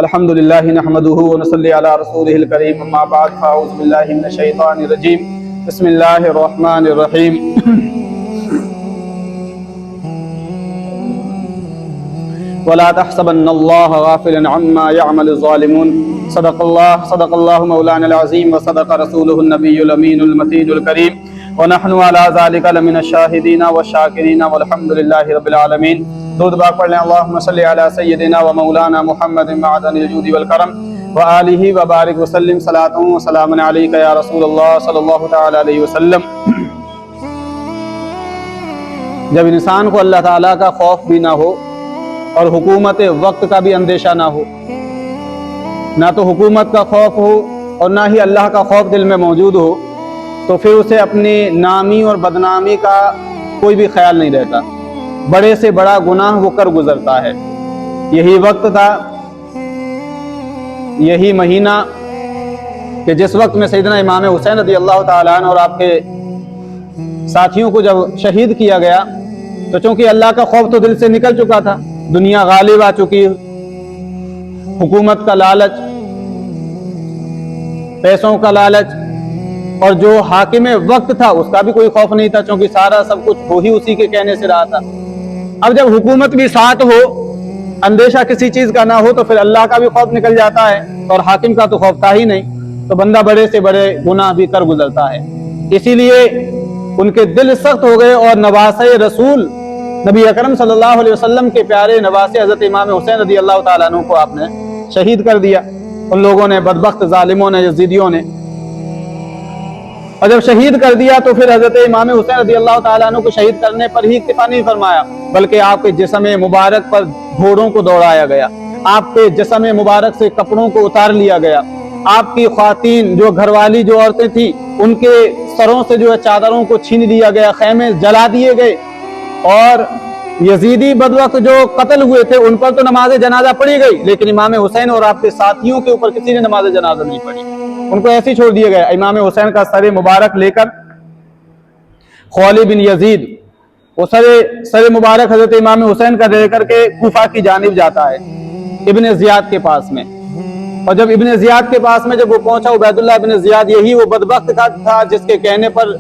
الحمد للہ نحمدہ ونصلی علی رسولہ الکریم اما بعد فاعوذ باللہ من الشیطان الرجیم بسم اللہ الرحمن الرحیم ولا تحسبن اللہ غافلا عما يعمل الظالمون صدق اللہ مولانا العظیم وصدق رسولہ النبی الامین المتین الکریم ونحن على ذلك لمن الشاہدین والشاکرین والحمد للہ رب العالمین۔ درود پاک پڑھ لیں۔ اللہم صلی علی سیدنا و مولانا محمد معدن الجود والکرم وآلہ وبارک وسلم صلاۃ و سلام علیک یا رسول اللہ صلی اللہ تعالی علیہ وسلم۔ جب انسان کو اللہ تعالیٰ کا خوف بھی نہ ہو اور حکومت وقت کا بھی اندیشہ نہ ہو، نہ تو حکومت کا خوف ہو اور نہ ہی اللہ کا خوف دل میں موجود ہو، تو پھر اسے اپنی نامی اور بدنامی کا کوئی بھی خیال نہیں رہتا، بڑے سے بڑا گناہ وہ کر گزرتا ہے۔ یہی وقت تھا، یہی مہینہ کہ جس وقت میں سیدنا امام حسین رضی اللہ تعالیٰ عنہ اور آپ کے ساتھیوں کو جب شہید کیا گیا تو چونکہ اللہ کا خوف تو دل سے نکل چکا تھا، دنیا غالب آ چکی، حکومت کا لالچ، پیسوں کا لالچ، اور جو حاکم وقت تھا اس کا بھی کوئی خوف نہیں تھا، چونکہ سارا سب کچھ وہی اسی کے کہنے سے رہا تھا۔ اب جب حکومت بھی ساتھ ہو، اندیشہ کسی چیز کا نہ ہو، تو پھر اللہ کا بھی خوف نکل جاتا ہے اور حاکم کا تو خوف تھا ہی نہیں، تو بندہ بڑے سے بڑے گناہ بھی کر گزرتا ہے۔ اسی لیے ان کے دل سخت ہو گئے اور نواسے رسول نبی اکرم صلی اللہ علیہ وسلم کے پیارے نواسے حضرت امام حسین رضی اللہ تعالیٰ عنہ کو آپ نے شہید کر دیا، ان لوگوں نے، بدبخت ظالموں نے، یزیدیوں نے۔ اور جب شہید کر دیا تو پھر حضرت امام حسین رضی اللہ تعالیٰ عنہ کو شہید کرنے پر ہی اکتفا نہیں فرمایا، بلکہ آپ کے جسم مبارک پر گھوڑوں کو دوڑایا گیا، آپ کے جسم مبارک سے کپڑوں کو اتار لیا گیا، آپ کی خواتین جو گھر والی جو عورتیں تھیں ان کے سروں سے جو چادروں کو چھین لیا گیا، خیمے جلا دیے گئے، اور یزیدی بدبخت جو قتل ہوئے تھے ان پر تو نماز جنازہ پڑھی گئی، لیکن امام حسین اور آپ کے ساتھیوں کے اوپر کسی نے نماز جنازہ نہیں پڑھی، ان کو ایسے ہی چھوڑ دیا گیا۔ امام حسین کا سر مبارک لے کر خولی بن یزید وہ سر مبارک حضرت امام حسین کا لے کر کے کوفہ کی جانب جاتا ہے، ابن زیاد کے پاس میں۔ اور جب ابن زیاد کے پاس میں جب وہ پہنچا، عبید اللہ ابن زیاد یہی وہ بدبخت تھا جس کے کہنے پر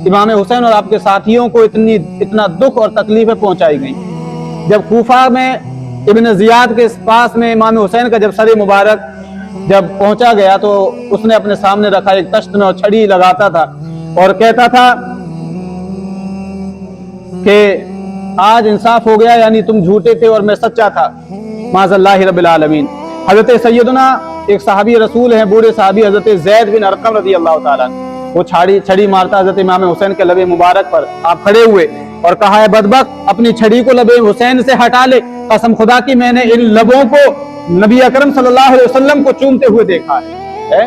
امام حسین اور آپ کے ساتھیوں کو اتنا دکھ اور تکلیفیں پہنچائی گئیں۔ جب کوفہ میں ابن زیاد کے پاس میں امام حسین کا جب سر مبارک جب پہنچا گیا تو اس نے اپنے سامنے رکھا ایک تشت میں اور چھڑی لگاتا تھا اور کہتا تھا کہ آج انصاف ہو گیا، یعنی تم جھوٹے تھے اور میں سچا تھا، معاذ اللہ رب العالمین۔ حضرت سیدنا ایک صحابی رسول ہیں، بوڑھے صحابی حضرت زید بن ارقم رضی اللہ تعالیٰ، وہ چھڑی مارتا حضرت امام حسین کے لب مبارک پر، آپ کھڑے ہوئے اور کہا ہے بدبخت اپنی چھڑی کو لب حسین سے ہٹا لے، قسم خدا کی میں نے ان لبوں کو نبی اکرم صلی اللہ علیہ وسلم کو چومتے ہوئے دیکھا ہے،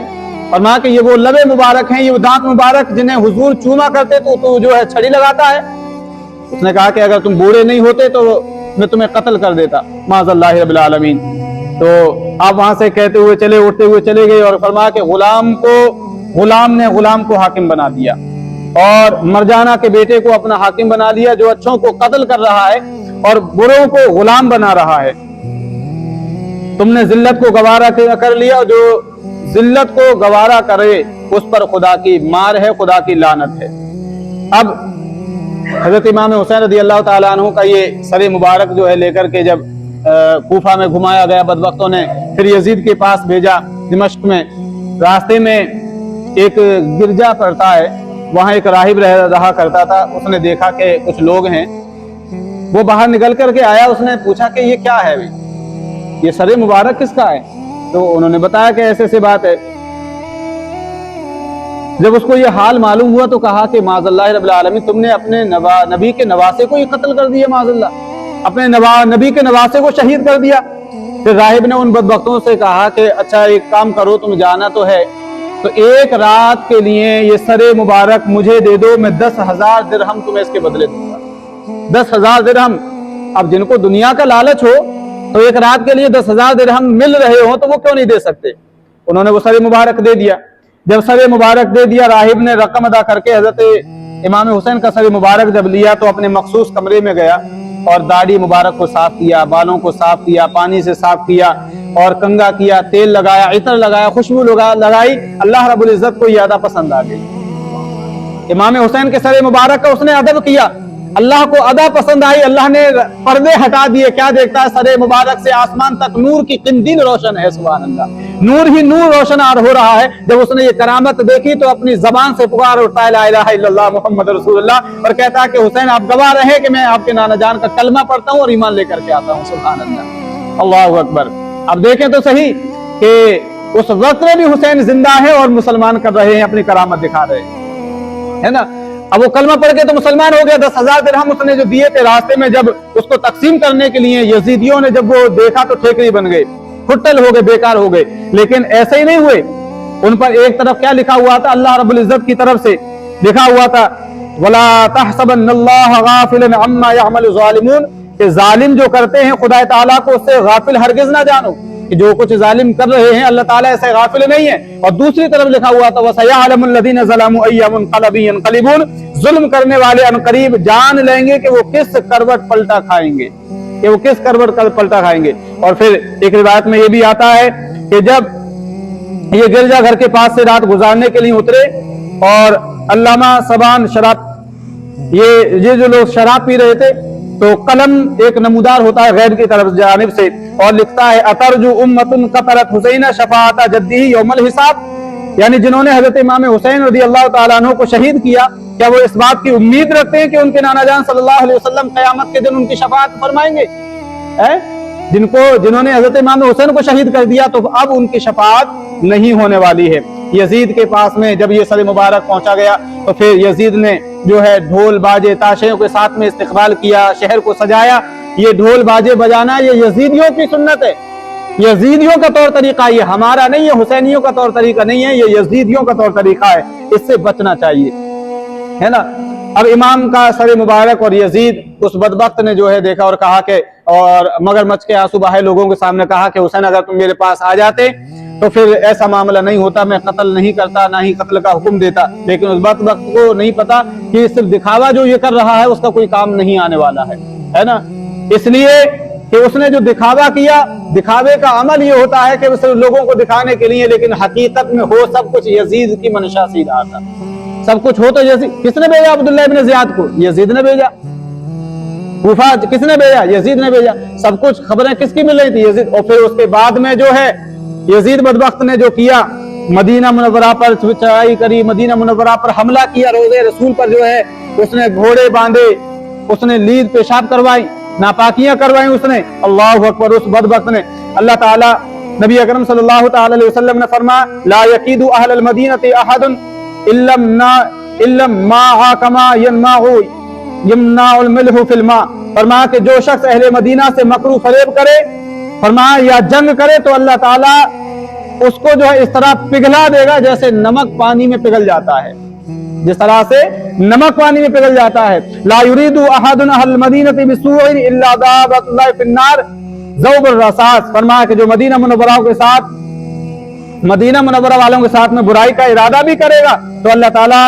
فرمایا کہ یہ وہ لب مبارک ہیں، یہ وہ دانت مبارک جنہیں حضور چوما کرتے تو جو ہے چھڑی لگاتا ہے۔ اس نے کہا کہ اگر تم بوڑھے نہیں ہوتے تو میں تمہیں قتل کر دیتا، معاذ اللہ رب العالمین۔ تو آپ وہاں سے کہتے ہوئے چلے، اٹھتے ہوئے چلے گئے اور فرمایا کہ غلام نے غلام کو حاکم بنا دیا اور مرجانہ کے بیٹے کو اپنا حاکم بنا دیا، جو اچھوں کو قتل کر رہا ہے اور بروں کو غلام بنا رہا ہے۔ تم نے ذلت کو گوارا کر لیا، جو ذلت کو گوارا کرے اس پر خدا کی مار ہے، خدا کی لعنت ہے۔ اب حضرت امام حسین رضی اللہ تعالیٰ عنہ کا یہ سر مبارک جو ہے لے کر کے جب کوفہ میں گھمایا گیا بدبختوں نے، پھر یزید کے پاس بھیجا دمشق میں۔ راستے میں ایک گرجا پڑتا ہے، وہاں ایک راہب رہا کرتا تھا، اس نے دیکھا کہ کچھ لوگ ہیں، وہ باہر نکل کر کے آیا، اس نے پوچھا کہ یہ کیا ہے، یہ سر مبارک کس کا ہے؟ تو انہوں نے بتایا کہ ایسے بات ہے۔ جب اس کو یہ حال معلوم ہوا تو کہا کہ معاذ اللہ رب العالمین، تم نے اپنے نبی کے نواسے کو ہی قتل کر دیا، معاذ اللہ، اپنے نبی کے نواسے کو شہید کر دیا۔ پھر راہب نے ان بدبختوں سے کہا کہ اچھا ایک کام کرو، تم جانا تو ہے تو ایک رات کے لیے یہ سر مبارک مجھے دے دو، میں 10,000 درہم تمہیں اس کے بدلے دوں گا۔ 10,000 درہم، اب جن کو دنیا کا لالچ ہو تو ایک رات کے لیے 10,000 درہم مل رہے ہوں تو وہ کیوں نہیں دے سکتے؟ انہوں نے وہ سر مبارک دے دیا۔ جب سر مبارک دے دیا، راہب نے رقم ادا کر کے حضرت امام حسین کا سر مبارک جب لیا تو اپنے مخصوص کمرے میں گیا اور داڑھی مبارک کو صاف کیا، بالوں کو صاف کیا، پانی سے صاف کیا، اور کنگا کیا، تیل لگایا، عطر لگایا، خوشبو لگائی، اللہ رب العزت کو یہ ادا پسند آ گئی۔ امام حسین کے سر مبارک کا اس نے ادب کیا، اللہ کو ادا پسند آئی، اللہ نے پردے ہٹا دیے، کیا دیکھتا ہے سر مبارک سے آسمان تک نور کی قندیل روشن ہے، سبحان اللہ، نور ہی نور روشن ہو رہا ہے۔ جب اس نے یہ کرامت دیکھی تو اپنی زبان سے پکار اٹھتا ہے لا الہ الا اللہ محمد رسول اللہ، اور کہتا ہے کہ حسین آپ گواہ رہے کہ میں آپ کے نانا جان کا کلمہ پڑھتا ہوں اور ایمان لے کر کے آتا ہوں، سبحان اللہ، اللہ اکبر۔ اب دیکھیں تو صحیح کہ اس وقت میں بھی حسین زندہ ہے اور مسلمان کر رہے ہیں، اپنی کرامت دکھا رہے ہیں، ہے نا۔ اب وہ کلمہ پڑھ کے تو مسلمان ہو گیا، 10,000 درہم اس نے جو دیے تھے راستے میں جب اس کو تقسیم کرنے کے لیے یزیدیوں نے جب وہ دیکھا تو ٹھیکری بن گئے، کھٹل ہو گئے، بیکار ہو گئے۔ لیکن ایسے ہی نہیں ہوئے، ان پر ایک طرف کیا لکھا ہوا تھا؟ اللہ رب العزت کی طرف سے لکھا ہوا تھا وَلَا تَحْسَبَنَّ اللَّهَ غَافِلًا عَمَّا يَعْمَلُ الظَّالِمُونَ، کہ ظالم جو کرتے ہیں خدا تعالیٰ کو اس سے غافل ہرگز نہ جانو، کہ جو کچھ ظالم کر رہے ہیں اللہ تعالیٰ ایسے غافل نہیں ہے۔ اور دوسری طرف لکھا ہوا تھا وَسَيَعْلَمُ الَّذِينَ ظَلَمُوا أَيَّ مُنقَلَبٍ يَنقَلِبُونَ، ظلم کرنے والے عنقریب جان لیں گے کہ وہ کس کروٹ پلٹا کھائیں گے، کہ وہ کس کروٹ پلٹا کھائیں گے۔ اور پھر ایک روایت میں یہ بھی آتا ہے کہ جب یہ گرجا گھر کے پاس سے رات گزارنے کے لیے اترے اور علامہ سبان شراب، یہ جو لوگ شراب پی رہے تھے، تو قلم ایک نمودار ہوتا ہے غیر کی طرف جانب سے اور لکھتا ہے اترجو امت قتلت حسین شفاعت جدہ یوم الحساب، یعنی جنہوں نے حضرت امام حسین رضی اللہ تعالیٰ عنہ کو شہید کیا، کیا وہ اس بات کی امید رکھتے ہیں کہ ان کے نانا جان صلی اللہ علیہ وسلم قیامت کے دن ان کی شفاعت فرمائیں گے؟ جنہوں نے حضرت امام حسین کو شہید کر دیا تو اب ان کی شفاعت نہیں ہونے والی ہے۔ یزید کے پاس میں جب یہ سر مبارک پہنچا گیا تو پھر یزید نے جو ہے ڈھول باجے تاشیوں کے ساتھ میں استقبال کیا، شہر کو سجایا۔ یہ ڈھول باجے بجانا یہ یزیدیوں کی سنت ہے، یزیدیوں کا طور طریقہ، یہ ہمارا نہیں ہے، حسینیوں کا طور طریقہ نہیں ہے، یہ یزیدیوں کا طور طریقہ ہے، اس سے بچنا چاہیے، ہے نا۔ اب امام کا سر مبارک اور یزید اس بدبخت نے جو ہے دیکھا اور کہا کہ، اور مگر مچ کے آنسو بہائے لوگوں کے سامنے کہا کہ حسین اگر تم میرے پاس آ جاتے تو پھر ایسا معاملہ نہیں ہوتا، میں قتل نہیں کرتا، نہ ہی قتل کا حکم دیتا۔ لیکن اس بدبخت کو نہیں پتا کہ صرف دکھاوا جو یہ کر رہا ہے اس کا کوئی کام نہیں آنے والا ہے نا۔ اس لیے کہ اس نے جو دکھاوا کیا، دکھاوے کا عمل یہ ہوتا ہے کہ صرف لوگوں کو دکھانے کے لیے، لیکن حقیقت میں ہو سب کچھ یزید کی منشا سے رہا تھا۔ سب کچھ ہو تو یزید، کس نے بھیجا عبداللہ ابن زیاد کو؟ یزید نے بھیجا۔ کوفہ کس نے بھیجا؟ یزید نے بھیجا۔ سب کچھ خبریں کس کی مل رہی تھی؟ یزید۔ اور پھر اس کے بعد میں جو ہے یزید بدبخت نے جو کیا، مدینہ منورہ پر چڑھائی کری، مدینہ منورہ پر حملہ کیا، روضہ رسول پر جو ہے اس نے گھوڑے باندھے، اس نے لید پیشاب کروائی، ناپاکیاں کروائیں اس نے، اللہ اکبر۔ اس بدبخت نے، اللہ تعالیٰ، نبی اکرم صلی اللہ تعالی علیہ وسلم نے فرمایا لا یکید اہل المدینہ احد الا ما کما یمنع الملح فی الماء، فرمایا کہ جو شخص اہل مدینہ سے مکر و فریب کرے، فرمایا یا جنگ کرے، تو اللہ تعالیٰ اس کو جو ہے اس طرح پگھلا دے گا جیسے نمک پانی میں پگھل جاتا ہے، جس طرح سے نمک پانی میں پگھل جاتا ہے۔ لا یرید احد اہل المدینہ بسوء الا ذابت اللہ فی النار ذوب الرصاص، فرمایا کہ جو مدینہ منورہ کے ساتھ، مدینہ منورہ والوں کے ساتھ میں برائی کا ارادہ بھی کرے گا تو اللہ تعالیٰ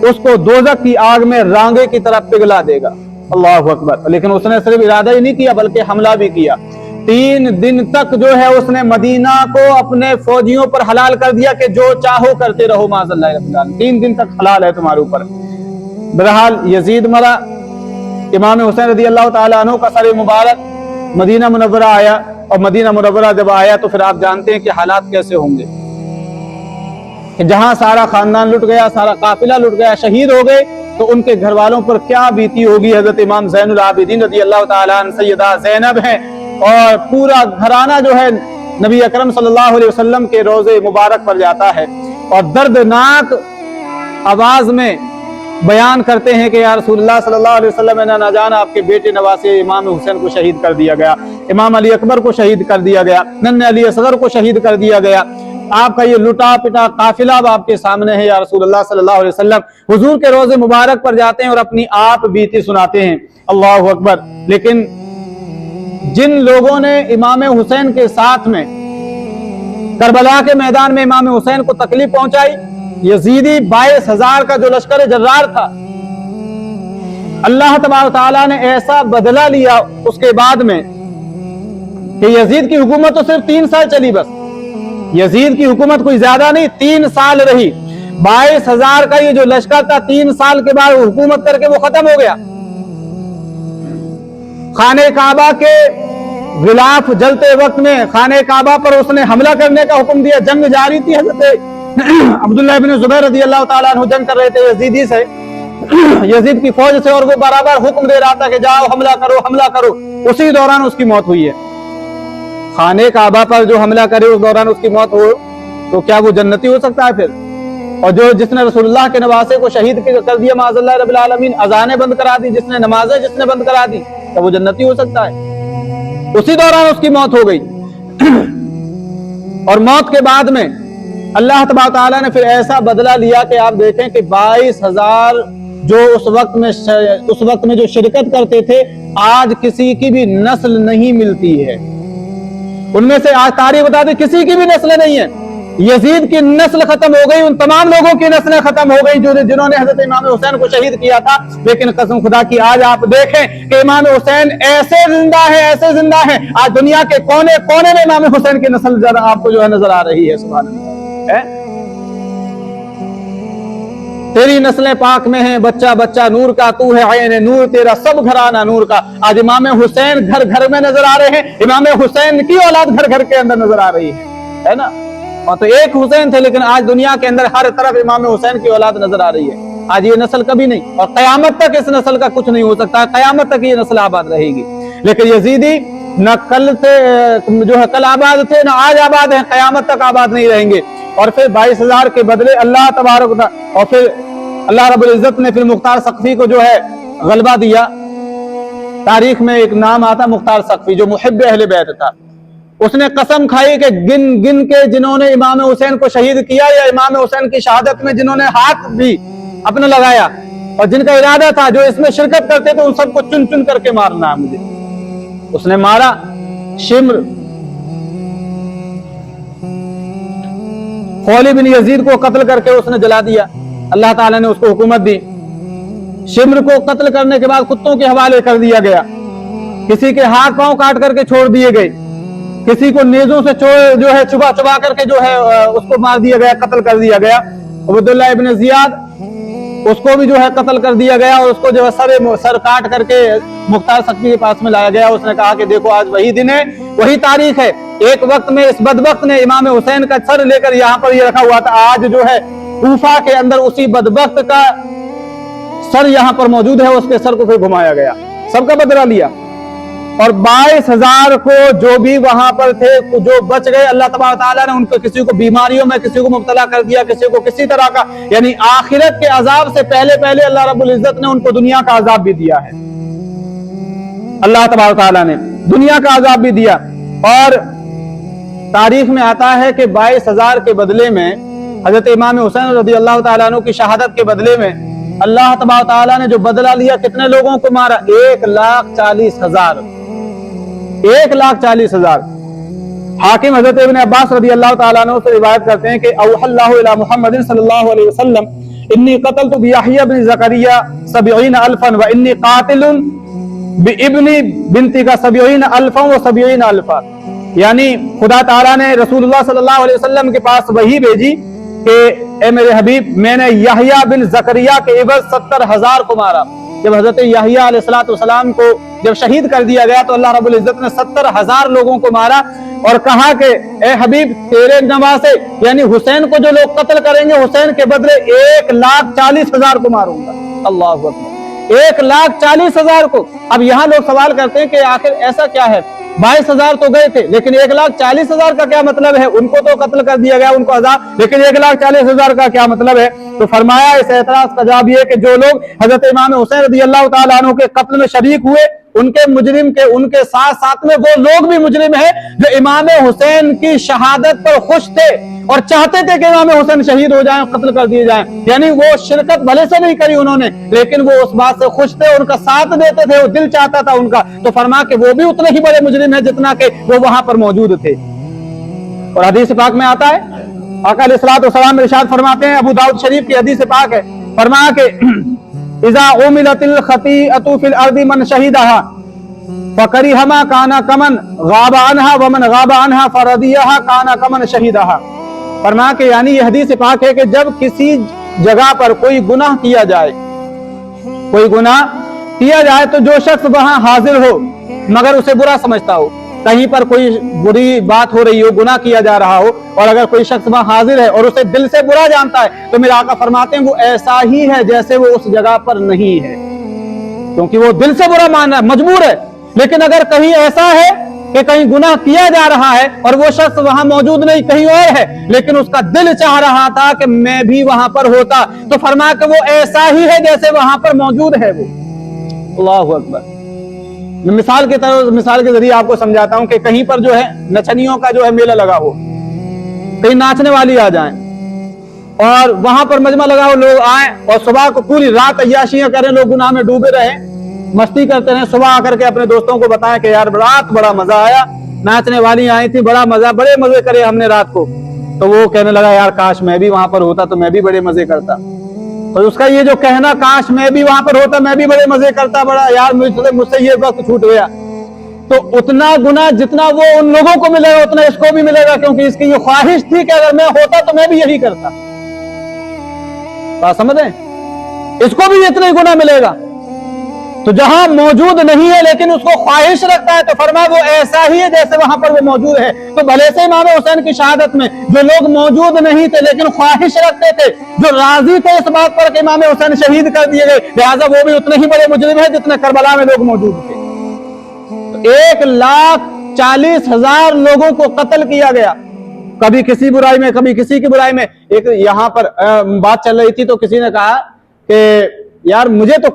اس کو دوزخ کی آگ میں رانگے کی طرح پگھلا دے گا، اللہ اکبر۔ لیکن اس نے صرف ارادہ ہی نہیں کیا بلکہ حملہ بھی کیا۔ 3 دن تک جو ہے اس نے مدینہ کو اپنے فوجیوں پر حلال کر دیا کہ جو چاہو کرتے رہو معاذ اللہ رب العالمین، 3 دن تک حلال ہے تمہارے اوپر۔ بہرحال یزید مرا، امام حسین رضی اللہ تعالیٰ عنہ کا سر مبارک مدینہ منورہ آیا، اور مدینہ منورہ جب آیا تو پھر آپ جانتے ہیں کہ حالات کیسے ہوں گے، کہ جہاں سارا خاندان لٹ گیا، سارا قافلہ لٹ گیا، شہید ہو گئے، تو ان کے گھر والوں پر کیا بیتی ہوگی۔ حضرت امام زین العابدین رضی اللہ تعالیٰ عنہ، سیدہ زینب ہیں، اور پورا گھرانہ جو ہے نبی اکرم صلی اللہ علیہ وسلم کے روضے مبارک پر جاتا ہے اور دردناک آواز میں بیان کرتے ہیں کہ یا رسول اللہ صلی اللہ علیہ وسلم، نہ جانا آپ کے بیٹے نواسے امام حسین کو شہید کر دیا گیا، امام علی اکبر کو شہید کر دیا گیا، ننھے علی اصغر کو شہید کر دیا گیا، آپ کا یہ لٹا پٹا قافلہ اب آپ کے سامنے ہے یا رسول اللہ صلی اللہ علیہ وسلم۔ حضور کے روضے مبارک پر جاتے ہیں اور اپنی آپ بیتی سناتے ہیں، اللہ اکبر۔ لیکن جن لوگوں نے امام حسین کے ساتھ میں کربلا کے میدان میں امام حسین کو تکلیف پہنچائی، یزیدی 22,000 کا جو لشکر جرار تھا، اللہ تبارک و تعالیٰ نے ایسا بدلہ لیا اس کے بعد میں کہ यजीद की हुकूमत तो सिर्फ 3 साल चली, बस यजीद की हुकूमत कोई ज्यादा नहीं, 3 साल रही। 22,000 का ये जो लश्कर था 3 साल के बाद हुकूमत करके वो खत्म हो गया। खाने काबा के गिलाफ जलते वक्त में खाने काबा पर उसने हमला करने का हुक्म दिया। जंग जारी थी, हजरत अब्दुल्लाह इब्न जुबैर रज़ी अल्लाह ताला अन्हु जंग कर रहे थे यजीदी से, यजीद की फौज से, और वो बराबर हुक्म दे रहा था कि जाओ हमला करो हमला करो। उसी दौरान उसकी मौत हुई है। खाने काबा पर जो हमला करे उस दौरान उसकी मौत हो तो क्या वो जन्नती हो सकता है फिर? और जो जिसने रसूलुल्लाह के नवासे को शहीद कर दिया माज़अल्लाह रब्बिल आलमीन, अज़ानें बंद करा दी, जिसने नमाजें जिसने बंद करा दी, तो वो जन्नती हो सकता है? उसी दौरान उसकी मौत हो गई। और मौत के बाद में अल्लाह तबारक तआला ने फिर ऐसा बदला लिया कि आप देखें कि 22,000 जो उस वक्त में जो शिरकत करते थे, आज किसी की भी नस्ल नहीं मिलती है। उनमें से आज तारीख बता दे किसी की भी नस्ल नहीं है। यजीद की नस्ल खत्म हो गई, उन तमाम लोगों की नस्लें खत्म हो गई जिन्होंने हजरत इमाम हुसैन को शहीद किया था। लेकिन कसम खुदा की आज आप देखें कि इमाम हुसैन ऐसे जिंदा है। आज दुनिया के कोने कोने में इमाम हुसैन की नस्ल जरा आपको जो है नजर आ रही है। सुभान अल्लाह। तेरी नस्लें पाक में हैं, बच्चा बच्चा नूर का, तू है आयन नूर, तेरा सब घराना नूर का। आज इमाम हुसैन घर घर में नजर आ रहे हैं, इमाम हुसैन की औलाद घर घर के अंदर नजर आ रही है ना। और तो एक हुसैन थे, लेकिन आज दुनिया के अंदर हर तरफ इमाम हुसैन की औलाद नजर आ रही है। आज ये नस्ल कभी नहीं, और कयामत तक इस नस्ल का कुछ नहीं हो सकता, कयामत तक ये नस्ल आबाद रहेगी। लेकिन यजीदी न कल थे जो है कल आबाद थे, न आज आबाद है, कयामत तक आबाद नहीं रहेंगे। और फिर 22,000 के बदले अल्लाह तबारक, और फिर अल्लाह रब्बुल इज्जत ने फिर मुख्तार सख्फी को जो है गलबा दिया। तारीख में एक नाम आता मुख्तार सख्फी, जो मुहिब्ब अहले बैत था। उसने कसम खाई कि गिन गिन के जिन्होंने इमाम हुसैन को शहीद किया, या इमाम हुसैन की शहादत में जिन्होंने हाथ भी अपना लगाया, और जिनका इरादा था जो इसमें शिरकत करते थे, उन सबको चुन चुन करके मारना है मुझे। उसने मारा। शिम्र खौली बिन यजीद को कत्ल करके उसने जला दिया। अल्लाह ताला ने उसको हुकूमत दी। शिम्र को कत्ल करने के बाद कुत्तों के हवाले कर दिया गया। किसी के हाथ पांव काट करके छोड़ दिए गए, किसी को नेजों से जो है चुबा चुबा करके जो है उसको मार दिया गया, कत्ल कर दिया गया। अब्दुल्लाह इब्न जियाद, उसको भी जो है कत्ल कर दिया गया, और उसको जो है सर काट करके मुख्तार सख्फी के पास में लाया गया। उसने कहा कि देखो आज वही दिन है, वही तारीख है। एक वक्त में इस बदबख्त ने इमाम हुसैन का सर लेकर यहाँ पर ये रखा हुआ था, आज जो है कूफा के अंदर उसी बदबख्त का सर यहाँ पर मौजूद है, उसके सर को फिर घुमाया गया, सबका बदला लिया। और 22,000 को जो भी वहां पर थे, जो बच गए, अल्लाह तबारक तआला ने उनको किसी को बीमारियों में, किसी को मुब्तला कर दिया, किसी को किसी तरह का, यानी आखिरत के अजाब से पहले पहले अल्लाह रब्बुल इज्जत ने उनको दुनिया का अजाब भी दिया है। अल्लाह तबारक तआला ने दुनिया का अजाब भी दिया। और तारीख में आता है कि 22,000 के बदले में हजरत इमाम हुसैन रज़ी अल्लाह तआला अन्हु की शहादत के बदले में अल्लाह तबारक तआला ने जो बदला लिया, कितने लोगों को मारा? 1,40,000। 1,40,000। हाकिम हजरत इब्न अब्बास रज़ी अल्लाह तआला अन्हु से रिवायत करते हैं कि औहल्लाहु इला मुहम्मदिन सल्लल्लाहु अलैहि वसल्लम इन्नी क़तलतु बियहया बिन ज़करिया 70,000 व इन्नी क़ातिलुन बिइब्नी बिनती का 70,000 व 70,000। यानी खुदा ताला ने रसूलुल्लाह सल्लल्लाहु अलैहि वसल्लम के पास वही भेजी कि ए मेरे हबीब, मैंने यहया बिन ज़करिया के इवज़ 70,000 को मारा। जब हजरत यहया अलैहिस्सलाम को जब शहीद कर दिया गया, तो अल्लाह रब्बुल इज्जत ने 70,000 लोगों को मारा और कहा कि ए हबीब, तेरे नवासे यानी हुसैन को जो लोग कत्ल करेंगे, हुसैन के बदले 1,40,000 को मारूंगा। अल्लाहु अकबर, 1,40,000 को। अब यहाँ लोग सवाल करते हैं कि आखिर ऐसा क्या है, 22,000 तो गए थे, लेकिन 1,40,000 का क्या मतलब है? उनको तो कत्ल कर दिया गया, उनको अज़ाब, लेकिन 1,40,000 का क्या मतलब है? तो फरमाया इस एतराज का जवाब ये कि जो लोग हजरत इमाम हुसैन रज़ी अल्लाह तआला अन्हु के कत्ल में शरीक हुए, उनके मुजरिम के उनके साथ साथ में वो लोग भी मुजरिम है जो इमाम हुसैन की शहादत पर खुश थे और चाहते थे कि इमाम हुसैन शहीद हो जाएं, कत्ल कर दिए जाएं। यानी वो शिरकत भले से नहीं करी उन्होंने, लेकिन वो उस बात से खुश थे, उनका साथ देते थे, वो दिल चाहता था उनका। तो फरमा के वो भी उतने ही बड़े मुजरिम है जितना के वो वहां पर मौजूद थे। और हदीस पाक में आता है, आका अलैहिस्सलातु वस्सलाम इरशाद फरमाते हैं, अबू दाऊद शरीफ की हदीस पाक है, फरमाया कि इज़ा उमिलतिल खतीअतु फिल अर्दि मन शहीदहा, फकरिहमा काना कमन गाबा अनहा वमन गाबा अनहा फरदियहा काना कमन शहीदहा। फरमाया कि यानी ये हदीस पाक है कि जब किसी जगह पर कोई गुनाह किया जाए, कोई गुनाह किया जाए तो जो शख्स वहां हाजिर हो मगर उसे बुरा समझता हो, कहीं पर कोई बुरी बात हो रही हो, गुनाह किया जा रहा हो, और अगर कोई शख्स वहां हाजिर है और उसे दिल से बुरा जानता है, तो मेरे आका फरमाते हैं वो ऐसा ही है जैसे वो उस जगह पर नहीं है, क्योंकि वो दिल से बुरा मान रहा है, मजबूर है। लेकिन अगर कहीं ऐसा है कि कहीं गुनाह किया जा रहा है और वो शख्स वहां मौजूद नहीं, कहीं और है, लेकिन उसका दिल चाह रहा था कि मैं भी वहां पर होता, तो फरमाया कि वो ऐसा ही है जैसे वहां पर मौजूद है वो। अल्लाहु अकबर। मैं मिसाल के जरिए आपको समझाता हूं कि कहीं पर जो है नचनियों का जो है मेला लगा हो, कहीं नाचने वाली आ जाएं और वहां पर मजमा लगा हो, लोग आए और सुबह को पूरी रात अय्याशियां करें, लोग गुनाह में डूबे रहे, मस्ती करते रहे, सुबह आकर के अपने दोस्तों को बताएं कि यार रात बड़ा मजा आया, नाचने वाली आई थी, बड़ा मजा, बड़े मजे करे हमने रात को। तो वो कहने लगा यार काश मैं भी वहां पर होता तो मैं भी बड़े मजे करता। तो उसका ये जो कहना काश मैं भी वहां पर होता मैं भी बड़े मजे करता, बड़ा यार मुझसे ये वक्त छूट गया, तो उतना गुनाह जितना वो उन लोगों को मिलेगा उतना इसको भी मिलेगा, क्योंकि इसकी ये ख्वाहिश थी कि अगर मैं होता तो मैं भी यही करता। बात समझ रहे? इसको भी इतना ही गुनाह मिलेगा। तो जहां मौजूद नहीं है लेकिन उसको ख्वाहिश रखता है, तो फरमाया वो ऐसा ही है जैसे वहां पर वो मौजूद है। तो भले से इमाम हुसैन की शहादत में जो लोग मौजूद नहीं थे लेकिन ख्वाहिश रखते थे, जो राजी थे इस बात पर कि इमाम हुसैन शहीद कर दिए गए, लिहाजा वो भी उतने ही बड़े मुजरिम है जितने करबला में लोग मौजूद थे। तो 1,40,000 लोगों को कत्ल किया गया, कभी किसी बुराई में कभी किसी की बुराई में। एक यहां पर बात चल रही थी तो किसी ने कहा कि यार मुझे तो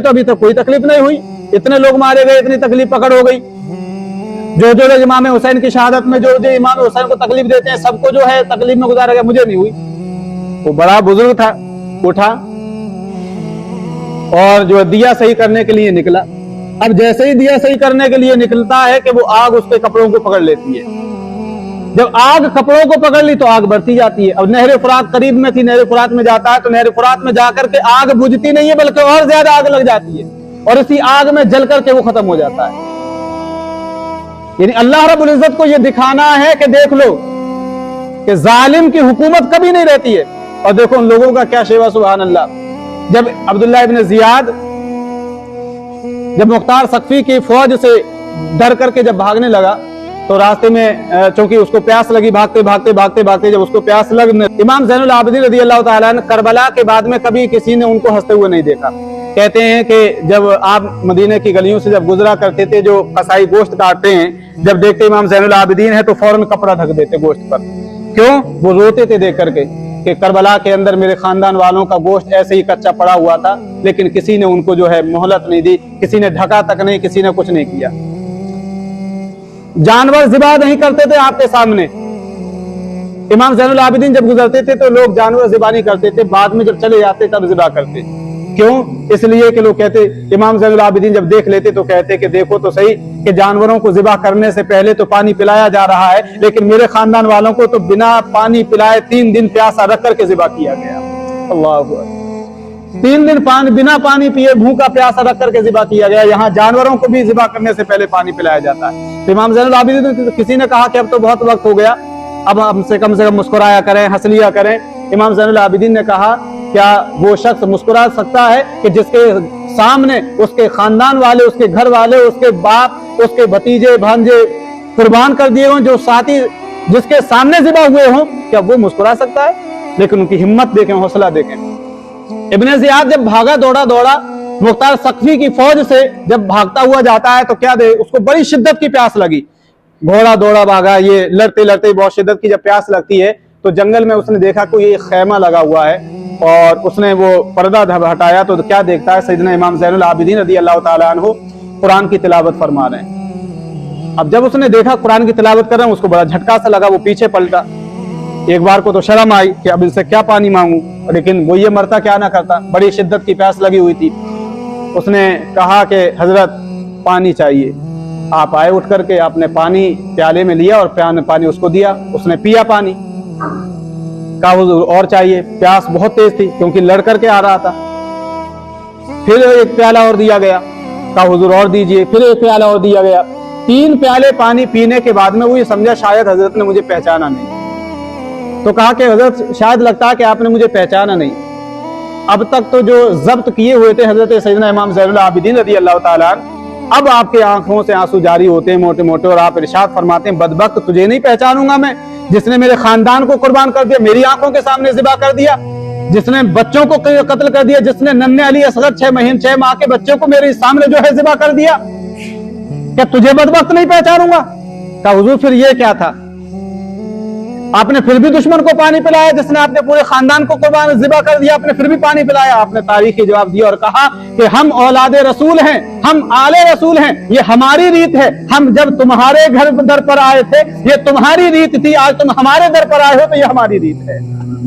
अभी तक कोई तकलीफ नहीं हुई, इतने लोग मारे गए, इतनी तकलीफ पकड़ हो गई। जो लोग इमाम हुसैन की शहादत में जो इमाम हुसैन को तकलीफ देते हैं सबको जो है तकलीफ में गुजारा गया, मुझे नहीं हुई। वो बड़ा बुजुर्ग था, उठा और जो दिया सही करने के लिए निकला। अब जैसे ही दिया सही करने के लिए निकलता है कि वो आग उसके कपड़ों को पकड़ लेती है। जब आग कपड़ों को पकड़ ली तो आग बढ़ती जाती है। अब नहर फुरात करीब में थी, नहर फुरात में जाता है तो नहर फुरात में जाकर के आग बुझती नहीं है बल्कि और ज्यादा आग लग जाती है, और इसी आग में जल करके वो खत्म हो जाता है। यानी अल्लाह रब्बुल इज्जत को ये दिखाना है कि देख लो कि जालिम की हुकूमत कभी नहीं रहती है। और देखो उन लोगों का क्या शेवा, सुभान अल्लाह। जब अब्दुल्लाह इब्न जियाद जब मुख्तार सख्फी की फौज से डर करके जब भागने लगा तो रास्ते में चूंकि उसको प्यास लगी, भागते भागते भागते भागते जब उसको प्यास लगने, इमाम ज़ैनुल आबिदीन रज़ियल्लाहु ताला अन्हु करबला के बाद में कभी किसी ने उनको हंसते हुए नहीं देखा। कहते हैं कि जब आप मदीने की गलियों से जब गुजरा करते थे, जो कसाई गोश्त काटते हैं, जब देखते इमाम ज़ैनुल आबिदीन है तो फौरन कपड़ा ढक देते गोश्त पर। क्यों? वो रोते थे देख करके कि करबला के अंदर मेरे खानदान वालों का गोश्त ऐसे ही कच्चा पड़ा हुआ था, लेकिन किसी ने उनको जो है मोहलत नहीं दी, किसी ने ढका तक नहीं, किसी ने कुछ नहीं किया। जानवर ज़िबा नहीं करते थे आपके सामने। इमाम ज़ैनुल आबिदीन जब गुजरते थे तो लोग जानवर ज़िबा नहीं करते थे, बाद में जब चले जाते तब ज़िबा करते। क्यों? इसलिए कि लोग कहते, इमाम ज़ैनुल आबिदीन जब देख लेते तो कहते कि देखो तो सही कि जानवरों को ज़िबा करने से पहले तो पानी पिलाया जा रहा है, लेकिन मेरे खानदान वालों को तो बिना पानी पिलाए 3 दिन प्यासा रख करके ज़िबा किया गया। अल्लाह अकबर। 3 दिन बिना पानी पिए भूखा प्यासा रख करके ज़िबा किया गया। यहाँ जानवरों को भी ज़िबा करने से पहले पानी पिलाया जाता है। तो इमाम ज़ैनुल आबिदीन, किसी ने कहा कि अब तो बहुत वक्त हो गया, अब हमसे कम से कम मुस्कुराया करें, हंस लिया करें। इमाम ज़ैनुल आबिदीन ने कहा क्या वो शख्स मुस्कुरा सकता है कि जिसके सामने उसके खानदान वाले, उसके घर वाले, उसके बाप, उसके भतीजे भांजे कुर्बान कर दिए हों, जो साथी जिसके सामने ज़िबा हुए हों, क्या वो मुस्कुरा सकता है? लेकिन उनकी हिम्मत देखें, हौसला देखें। इब्ने ज़ियाद जब भागा दौड़ा मुख्तार सख्फी की फौज से जब भागता हुआ जाता है तो क्या दे, उसको बड़ी शिद्दत की प्यास लगी, घोड़ा दौड़ा भागा, ये लड़ते लड़ते बहुत शिद्दत की जब प्यास लगती है तो जंगल में उसने देखा कोई एक खैमा लगा हुआ है, और उसने वो पर्दा हटाया तो क्या देखता है, सैयदना इमाम ज़ैनुल आबिदीन रज़ियल्लाहु ताला अन्हु कुरान की तिलावत फरमा रहे हैं। अब जब उसने देखा कुरान की तिलावत कर रहे हैं, उसको बड़ा झटका सा लगा, वो पीछे पलटा। एक बार को तो शर्म आई कि अब इनसे क्या पानी मांगू, लेकिन वो ये मरता क्या ना करता, बड़ी शिद्दत की प्यास लगी हुई थी। उसने कहा कि हजरत पानी चाहिए। आप आए उठ करके, आपने पानी प्याले में लिया और पानी उसको दिया, उसने पिया पानी। कहा हुजूर और चाहिए, प्यास बहुत तेज थी क्योंकि लड़ करके आ रहा था। फिर एक प्याला और दिया गया, कहा हुजूर और दीजिए, फिर एक प्याला और दिया गया। 3 प्याले पानी पीने के बाद में वो ये समझा शायद हजरत ने मुझे पहचाना नहीं। तो कहा कि हजरत शायद लगता है कि आपने मुझे पहचाना नहीं। अब तक तो जो जब्त किए हुए थे हजरत सैयदना इमाम ज़ैनुल आबिदीन रज़ी अल्लाह ताला अन्हु, अब आपके आंखों से आंसू जारी होते हैं मोटे मोटे, और आप इरशाद फरमाते हैं, बदबख्त तुझे नहीं पहचानूंगा मैं, जिसने मेरे खानदान को कुर्बान कर दिया, मेरी आंखों के सामने ज़िबा कर दिया, जिसने बच्चों को कत्ल कर दिया, जिसने नन्हे अली असगर 6 माह के बच्चों को मेरे सामने जो है ज़िबा कर दिया, क्या तुझे बदबख्त नहीं पहचानूंगा? कहा हुजूर फिर ये क्या था? आपने फिर भी दुश्मन को पानी पिलाया, जिसने आपने पूरे खानदान को कुर्बान ज़िबा कर दिया, आपने फिर भी पानी पिलाया। आपने तारीखी जवाब दिया और कहा कि हम औलादे रसूल हैं, हम आले रसूल हैं, ये हमारी रीत है। हम जब तुम्हारे घर दर पर आए थे ये तुम्हारी रीत थी, आज तुम हमारे दर पर आए हो तो ये हमारी रीत है।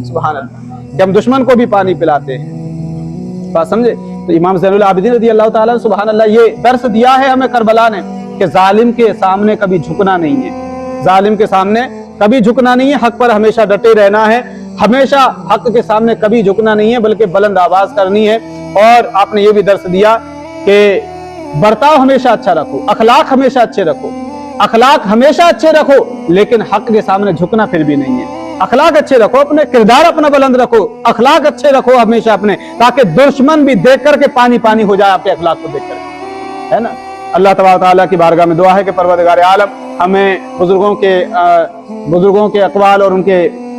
सुभान अल्लाह, कि हम दुश्मन को भी पानी पिलाते हैं। बात समझे? तो इमाम ज़ैनुल आबिदीन रज़ी अल्लाह ताला अन्हु, सुभान अल्लाह, ये दर्स दिया है हमें करबला ने कि जालिम के सामने कभी झुकना नहीं है, जालिम के सामने कभी झुकना नहीं है, हक पर हमेशा डटे रहना है, हमेशा हक के सामने कभी झुकना नहीं है, बल्कि बुलंद आवाज करनी है। और आपने ये भी दर्स दिया कि बर्ताव हमेशा अच्छा रखो, अखलाक हमेशा अच्छे रखो, अखलाक हमेशा अच्छे रखो, लेकिन हक के सामने झुकना फिर भी नहीं है। अखलाक अच्छे रखो, अपने किरदार अपना बुलंद रखो, अखलाक अच्छे रखो हमेशा अपने, ताकि दुश्मन भी देख करके पानी पानी हो जाए आपके अखलाक को देख करके, है ना। अल्लाह तबारक व तआला की बारगाह में दुआ है कि परवरदिगार आलम हमें बुजुर्गों के अक़वाल और उनके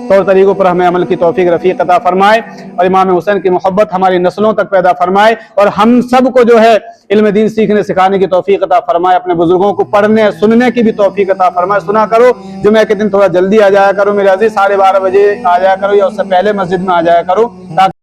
तौर तरीकों पर हमें अमल की तौफीक रफ़ीक अता फरमाए, और इमाम हुसैन की मोहब्बत हमारी नस्लों तक पैदा फरमाए, और हम सब को जो है इल्म दीन सीखने सिखाने की तौफीक अता फरमाए, अपने बुजुर्गों को पढ़ने सुनने की भी तौफीक अता फरमाए। सुना करो, जुमे के दिन थोड़ा जल्दी आ जाया करो मेरे अजीज, 12:30 बजे आ जाया करो, या उससे पहले मस्जिद में आ जाया करो, ताकि